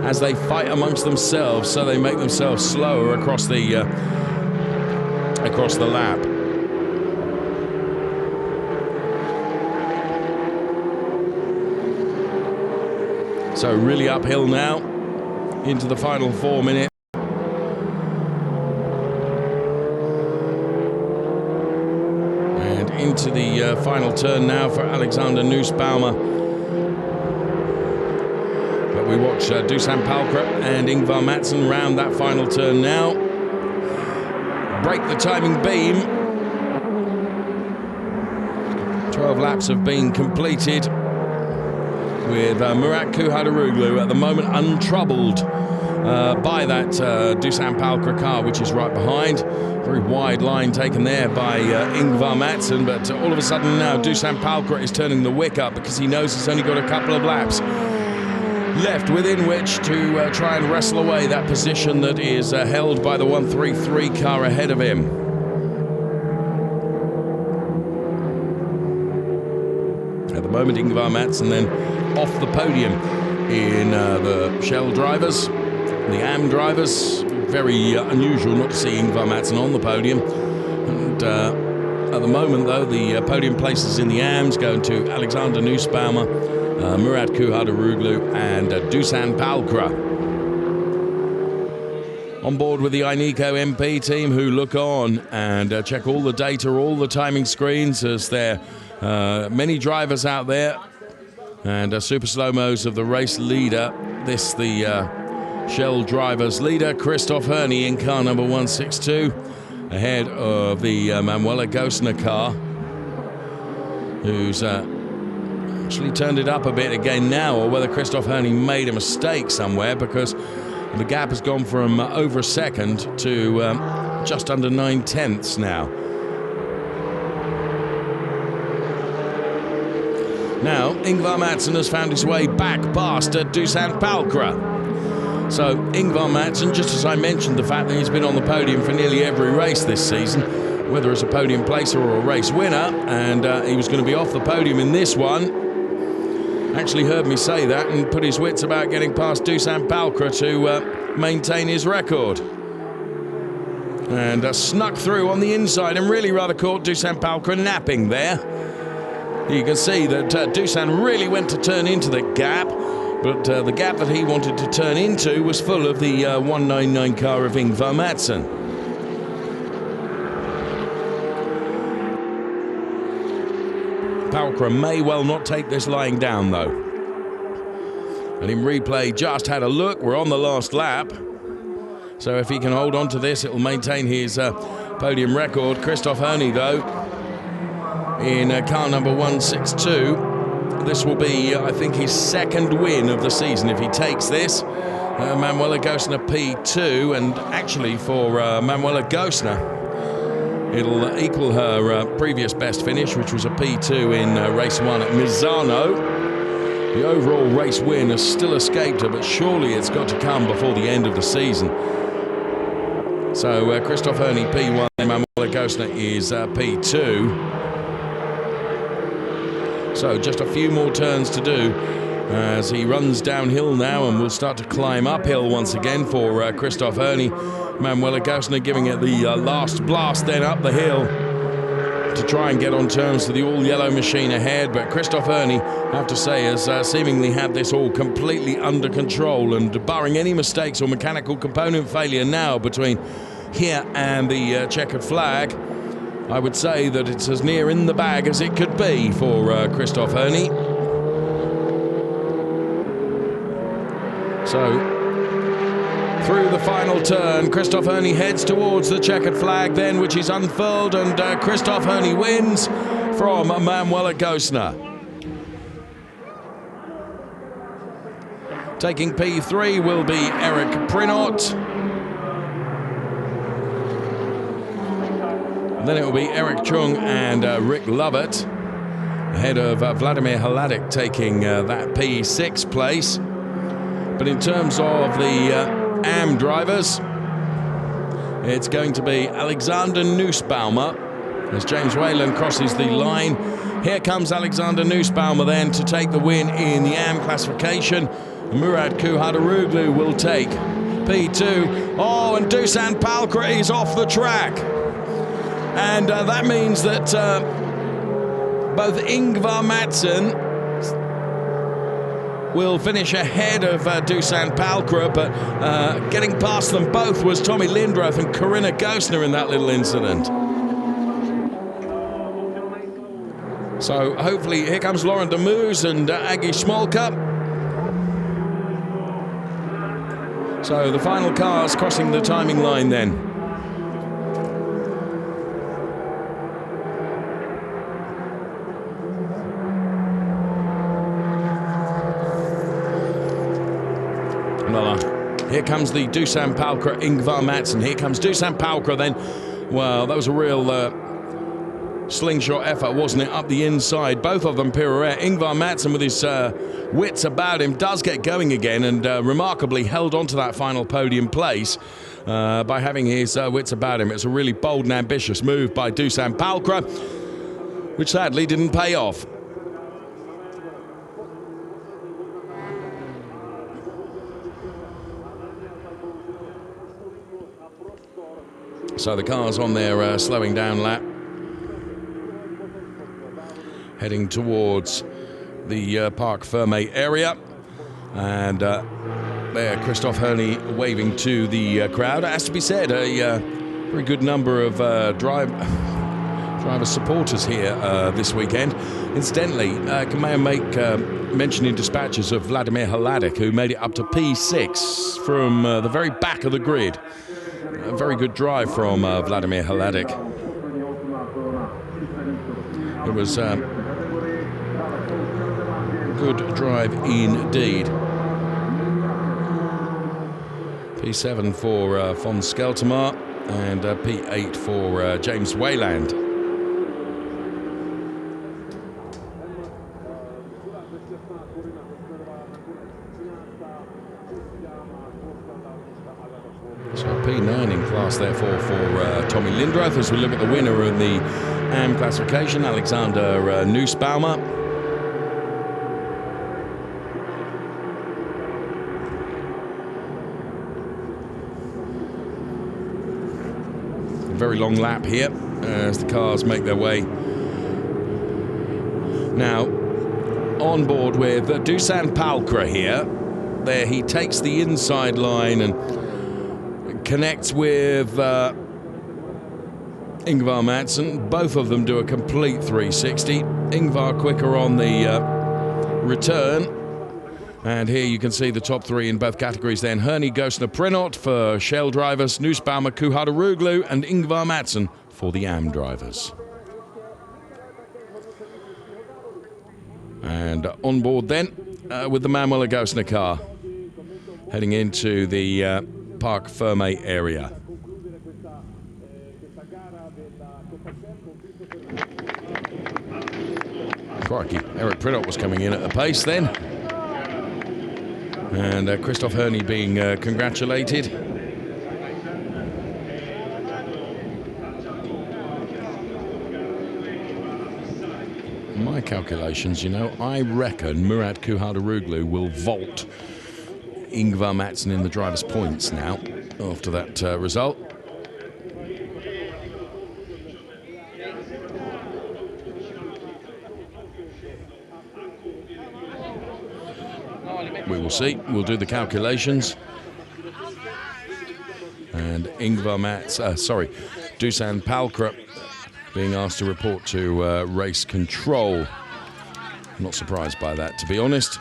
as they fight amongst themselves, so they make themselves slower across the lap. So really uphill now into the final 4 minutes. And into the final turn now for Alexander Nussbaumer. But we watch Dusan Palkra and Ingvar Madsen round that final turn now. Break the timing beam. 12 laps have been completed, with Murat Kuhadaroglu at the moment untroubled by that Dusan Palkra car, which is right behind. Very wide line taken there by Ingvar Madsson, but all of a sudden now Dusan Palkra is turning the wick up because he knows he's only got a couple of laps left within which to try and wrestle away that position that is held by the 133 car ahead of him. At the moment, Ingvar Madsson then off the podium in the Shell drivers, the AM drivers. Very unusual not to see Ingvar Madsson on the podium. And at the moment, though, the podium places in the AMs go to Alexander Nussbaumer, Murat Kuhaduroglu and Dusan Palkra. On board with the Ineco MP team, who look on and check all the data, all the timing screens, as there are many drivers out there. And super slow-mos of the race leader. This, the Shell drivers leader, Christoph Herney in car number 162, ahead of the Manuela Gosner car, who's actually turned it up a bit again now, or whether Christoph Herney made a mistake somewhere, because the gap has gone from over a second to just under 9/10 now. Now, Ingvar Madsson has found his way back past Dusan Palkra. So, Ingvar Madsson, just as I mentioned, the fact that he's been on the podium for nearly every race this season, whether as a podium placer or a race winner, and he was going to be off the podium in this one, actually heard me say that and put his wits about getting past Dusan Palkra to maintain his record. And snuck through on the inside and really rather caught Dusan Palkra napping there. You can see that Dusan really went to turn into the gap, but the gap that he wanted to turn into was full of the 199 car of Ingvar Madsson. Palkra may well not take this lying down, though. And in replay, just had a look. We're on the last lap. So if he can hold on to this, it will maintain his podium record. Christoph Herney, though, in car number 162. This will be, I think, his second win of the season if he takes this. Manuela Gosner P2, and actually for Manuela Gosner, it'll equal her previous best finish, which was a P2 in race 1 at Misano. The overall race win has still escaped her, but surely it's got to come before the end of the season. So Christoph Herney P1, Manuela Gosner is P2. So just a few more turns to do as he runs downhill now, and will start to climb uphill once again for Christoph Herney. Manuela Gosner giving it the last blast then up the hill to try and get on terms with the all-yellow machine ahead. But Christoph Herney, I have to say, has seemingly had this all completely under control, and barring any mistakes or mechanical component failure now between here and the checkered flag, I would say that it's as near in the bag as it could be for Christoph Herney. So, through the final turn, Christoph Herney heads towards the checkered flag then, which is unfurled, and Christoph Herney wins from Manuela Gosner. Taking P3 will be Eric Prinot. Then it will be Eric Chung and Rick Lovett, ahead of Vladimir Hladik taking that P6 place. But in terms of the AM drivers, it's going to be Alexander Nussbaumer as James Whalen crosses the line. Here comes Alexander Nussbaumer then to take the win in the AM classification. Murat Kuhaduroglu will take P2. Oh, and Dusan Palkra is off the track. And that means that both Ingvar Madsson will finish ahead of Dusan Palkra, but getting past them both was Tommy Lindroth and Corinna Gosner in that little incident. So hopefully, here comes Laurent de Moos and Aggie Smolka. So the final cars crossing the timing line then. Here comes the Dusan Palkra, Ingvar Madsen. Here comes Dusan Palkra then. Well, that was a real slingshot effort, wasn't it? Up the inside, both of them pirouette. Ingvar Madsen with his wits about him does get going again, and remarkably held on to that final podium place by having his wits about him. It's a really bold and ambitious move by Dusan Palkra, which sadly didn't pay off. So the cars on their slowing down lap, heading towards the Parc Fermé area. And there, Christophe Herney waving to the crowd. It has to be said, a very good number of driver supporters here this weekend. Incidentally, may I make mention in dispatches of Vladimir Hladek, who made it up to P6 from the very back of the grid. A very good drive from Vladimir Hladek. It was good drive indeed. P7 for von Skeltermar and P8 for James Wayland. So P9 in class, therefore, for Tommy Lindroth, as we look at the winner in the AM classification, Alexander Nussbaumer. A very long lap here as the cars make their way. Now, on board with Dusan Palkra here. There he takes the inside line and connects with Ingvar Madsen. Both of them do a complete 360. Ingvar quicker on the return. And here you can see the top three in both categories then. Herney, Gosner, Prinot for Shell drivers, Nussbaumer, Kuhada-Ruglu, and Ingvar Madsen for the AM drivers. And on board then with the Manuela Gosner car, heading into the Parc Fermé area. Crikey, Eric Prinot was coming in at a pace then. And Christophe Herney being congratulated. My calculations, you know, I reckon Murat Kuhada-Ruglu will vault Ingvar Madsen in the driver's points now after that result. We will see. We'll do the calculations. And Dusan Palkra being asked to report to race control. I'm not surprised by that, to be honest.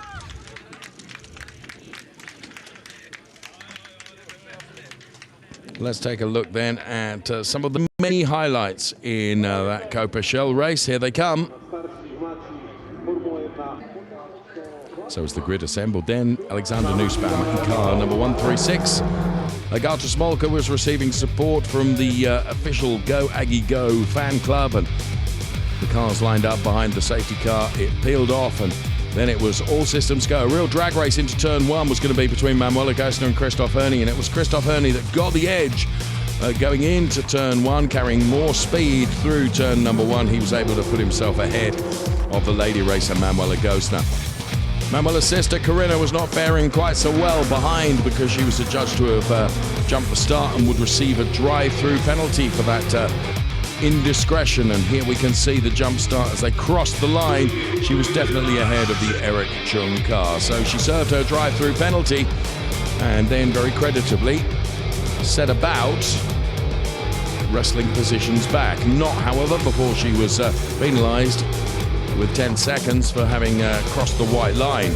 Let's take a look then at some of the many highlights in that Coppa Shell race. Here they come. So as the grid assembled then, Alexander Nussbaumer in car number 136. Agata Smolka was receiving support from the official Go Aggie Go fan club, and the cars lined up behind the safety car. It peeled off, and then it was all systems go. A real drag race into turn one was going to be between Manuela Gosner and Christophe Herney, and it was Christophe Herney that got the edge going into turn one, carrying more speed through turn number one. He was able to put himself ahead of the lady racer Manuela Gosner. Manuela's sister Corinna was not faring quite so well behind because she was adjudged to have jumped the start and would receive a drive-through penalty for that indiscretion. And here we can see the jump start as they crossed the line. She was definitely ahead of the Eric Chung car. So she served her drive-through penalty and then very creditably set about wrestling positions back. Not, however, before she was penalised with 10 seconds for having crossed the white line.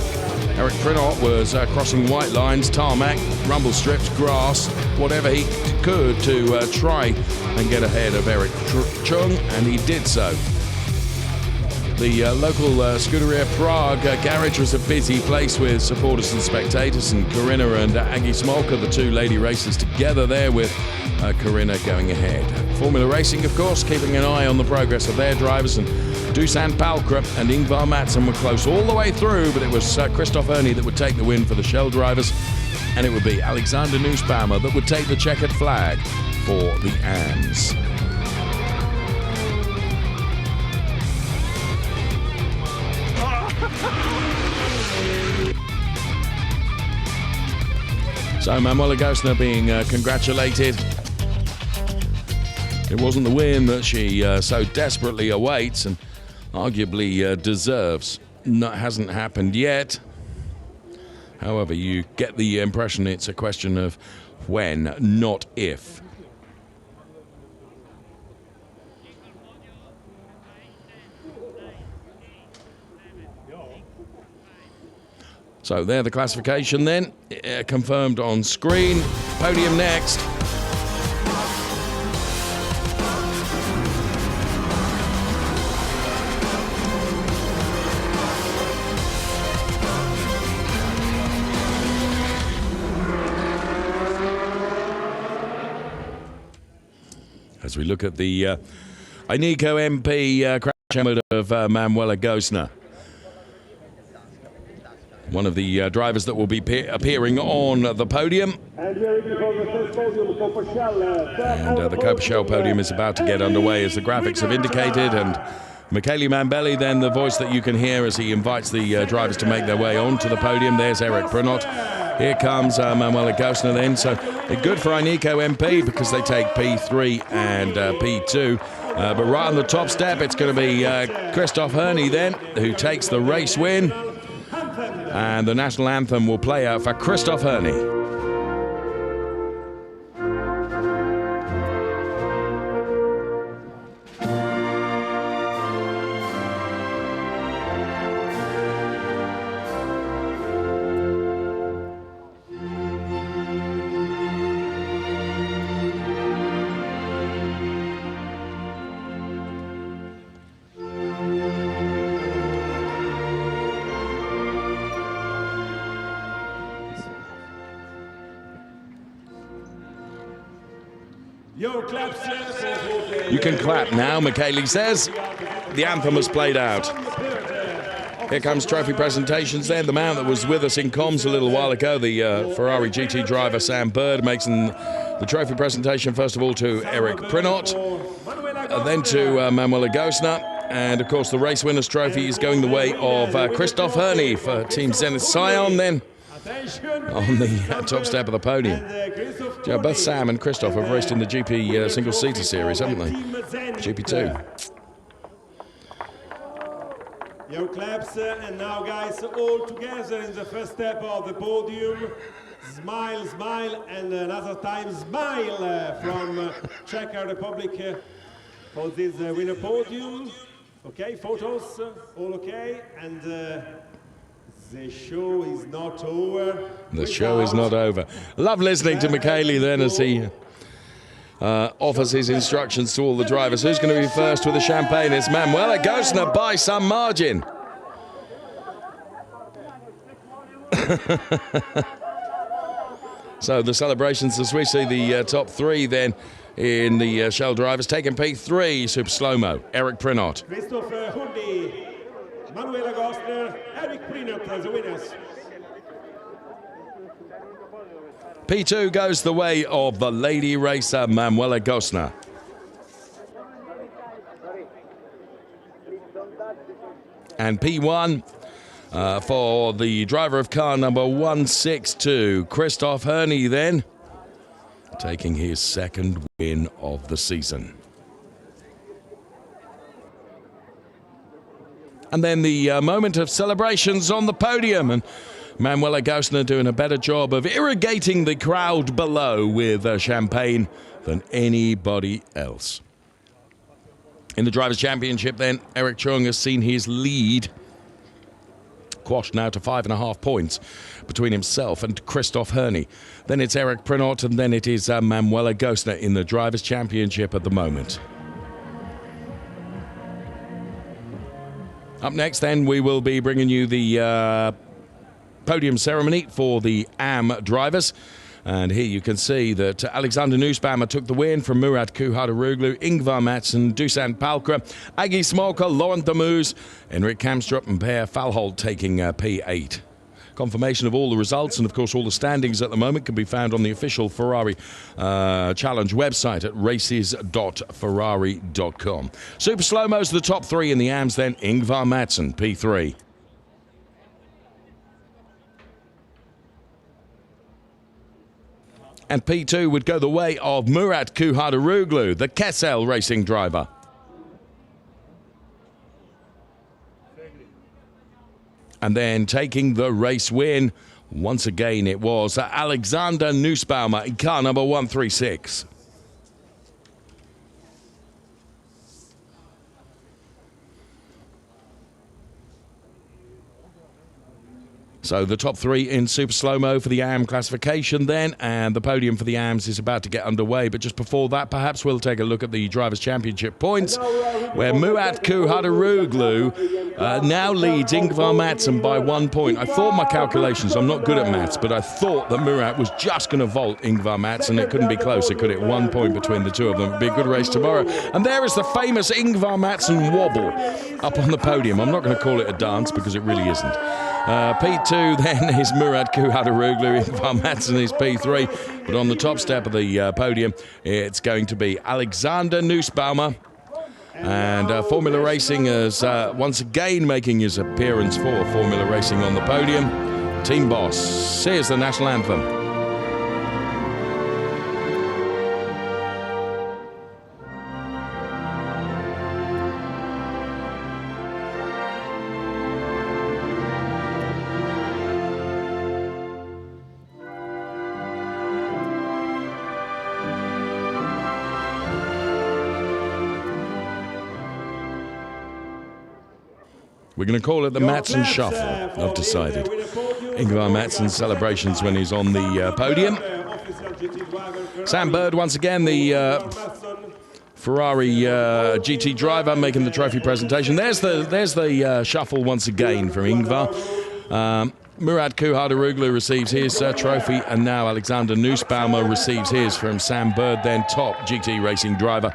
Eric Prinot was crossing white lines, tarmac, rumble strips, grass, whatever he could to try and get ahead of Eric Chung, and he did so. The local Scuderia Prague garage was a busy place with supporters and spectators, and Corinna and Aggie Smolka, the two lady racers, together there with Corinna going ahead. Formula Racing, of course, keeping an eye on the progress of their drivers, and Dusan Palkra and Ingvar Mattsson were close all the way through, but it was Christoph Ernie that would take the win for the Shell drivers, and it would be Alexander Nussbaumer that would take the checkered flag for the AMS. So Manuela Gosner being congratulated. It wasn't the win that she so desperately awaits and arguably deserves. That hasn't happened yet. However, you get the impression it's a question of when, not if. So there, the classification then, confirmed on screen. Podium next. As we look at the Ineco MP crash helmet of Manuela Gosner. One of the drivers that will be appearing on the podium. And the Coppa Shell podium is about to get underway, as the graphics have indicated. And Michele Mambelli, then the voice that you can hear as he invites the drivers to make their way onto the podium. There's Eric Brno. Here comes Manuela Gosner then. So good for Ineco MP because they take P3 and P2. But right on the top step, it's going to be Christoph Ernie then, who takes the race win. And the national anthem will play out for Christoph Ernie. You can clap now, Michele says. The anthem has played out. Here comes trophy presentations then. The man that was with us in comms a little while ago, the Ferrari GT driver Sam Bird, makes the trophy presentation first of all to Eric Prinot, then to Manuela Gosner. And of course the race winners trophy is going the way of Christoph Ernie for Team Zenith Scion then. On the top step of the podium. Yeah, both Sam and Christoph have raced in the GP single-seater series, haven't they? GP2. Your claps, and now guys, all together in the first step of the podium. Smile, smile, and another time smile from Czech Republic for this winner podium. Okay, photos, all okay, and the show is not over. The show is not over. Love listening to Michele then as he offers his instructions to all the drivers. Who's going to be first with the champagne? It's Manuela Gosner by some margin. So the celebrations as we see the top three then in the Shell drivers. Taking P3, super slow-mo, Eric Prinot. Christopher Hundi, Manuela Gosner, Eric Prinot as the winners. P2 goes the way of the lady racer Manuela Gosner. And P1 for the driver of car number 162, Christoph Ernie then, taking his second win of the season. And then the moment of celebrations on the podium, and Manuela Gosner doing a better job of irrigating the crowd below with champagne than anybody else. In the Drivers' Championship then, Eric Chung has seen his lead quashed now to 5.5 points between himself and Christoph Ernie. Then it's Eric Prinot, and then it is Manuela Gosner in the Drivers' Championship at the moment. Up next, then, we will be bringing you the podium ceremony for the AM drivers. And here you can see that Alexander Nussbaumer took the win from Murat Kuhadaroglu, Ingvar Madsen, Dusan Palkra, Agi Smolka, Laurent Damouz, Henrik Kamstrup and Per Falholt taking P8. Confirmation of all the results and, of course, all the standings at the moment can be found on the official Ferrari Challenge website at races.ferrari.com. Super slow-mos, the top three in the AMs then. Ingvar Madsen, P3. And P2 would go the way of Murat Kuhadaroglu, the Kessel racing driver. And then taking the race win, once again it was Alexander Nussbaumer in car number 136. So the top three in super slow-mo for the AM classification then, and the podium for the AMs is about to get underway. But just before that, perhaps we'll take a look at the Drivers' Championship points, where Murat Kuhadaroglu now leads Ingvar Madsen by 1 point. I thought my calculations, I'm not good at maths, but I thought that Murat was just going to vault Ingvar Madsen. It couldn't be closer, could it? 1 point between the two of them. It'd be a good race tomorrow. And there is the famous Ingvar Madsen wobble up on the podium. I'm not going to call it a dance because it really isn't. P2 then is Murat Kuhadaroglu, Ingvar Madsen is P3, but on the top step of the podium it's going to be Alexander Nussbaumer, and Formula Racing is once again making his appearance for Formula Racing on the podium. Team boss, here's the national anthem. We're going to call it the Madsen Shuffle, I've decided. Ingvar Madsen's celebrations when he's on the podium. Sam Bird, once again, the Ferrari GT driver, making the trophy presentation. There's the shuffle once again from Ingvar. Murat Kuhadaroglu receives his trophy, and now Alexander Nussbaumer receives his from Sam Bird, then top GT racing driver,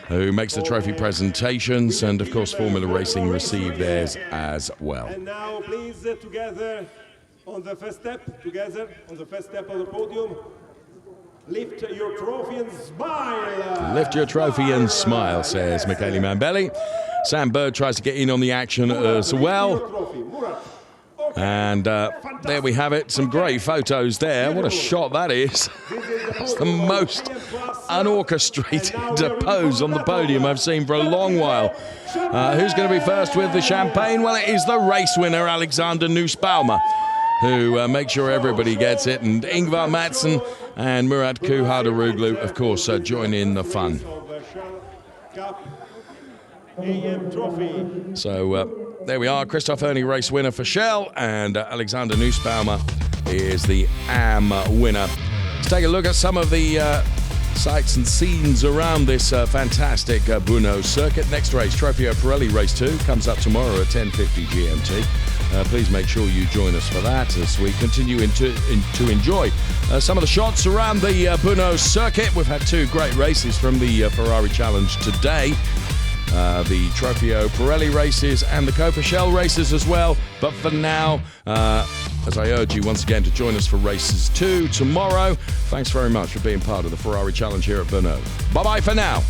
who makes the trophy presentations, and of course Formula Racing receive theirs as well. And now please together on the first step of the podium, lift your trophy and smile. Lift your trophy and smile, says Michele Mambelli. Sam Bird tries to get in on the action as well. And there we have it, some great photos there. What a shot that is. It's the most unorchestrated pose on the podium I've seen for a long while. Who's going to be first with the champagne? Well, it is the race winner, Alexander Nussbaumer, who makes sure everybody gets it. And Ingvar Madsen and Murat Kuhadaroglu, of course, join in the fun. So there we are, Christoph Ernie race winner for Shell, and Alexander Nussbaumer is the AM winner. Let's take a look at some of the sights and scenes around this fantastic Brno circuit. Next race, Trofeo Pirelli Race 2, comes up tomorrow at 10:50 GMT. Please make sure you join us for that as we continue to enjoy some of the shots around the Brno circuit. We've had two great races from the Ferrari Challenge today. The Trofeo Pirelli races and the Coppa Shell races as well. But for now, as I urge you once again to join us for races 2 tomorrow. Thanks very much for being part of the Ferrari Challenge here at Brno. Bye-bye for now.